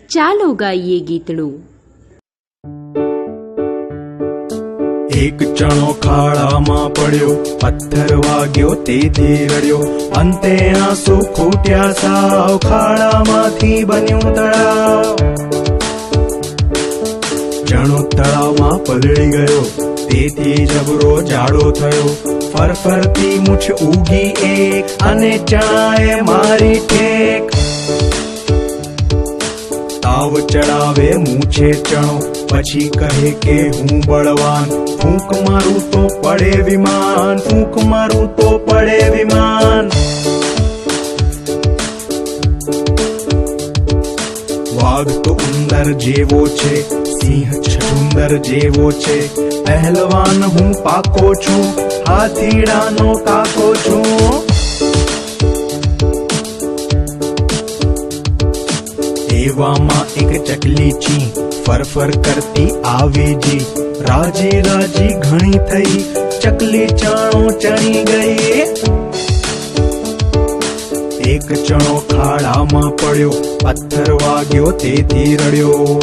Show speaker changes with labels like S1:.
S1: ચાલો ગાઈએ ગીતડું.
S2: એક ચણો ખાડામાં પડ્યો, પથ્થર વાગ્યો તેથી રડ્યો, અંતે આંસુ ખૂટ્યા સાવ, ખાડામાંથી બન્યું તળાવ. ચણો તળાવમાં પલળી ગયો તેથી જબરો જાડો થયો, ફરફરતી મૂછ ઉગી એક અને ચણાએ મારી ઠેક. તાવ ચડાવે મૂછે ચણો, પછી કહે કે હું બળવાન, ફૂંક મારું તો પડે વિમાન, ફૂંક મારું તો પડે વિમાન. વાઘ તો ઉંદર જેવો છે, સિંહ છુંદર જેવો છે, પહેલવાન હું પાકો છું, હાથીડાનો કાકો છું. એવામાં એક ચકલી છી, ફરફર કરતી આવી જી, રાજી રાજી ઘણી થઈ, ચકલી ચાણો ચણી ગઈ. એક ચણો ખાડામાં પડ્યો, પથ્થર વાગ્યો તેથી રડ્યો.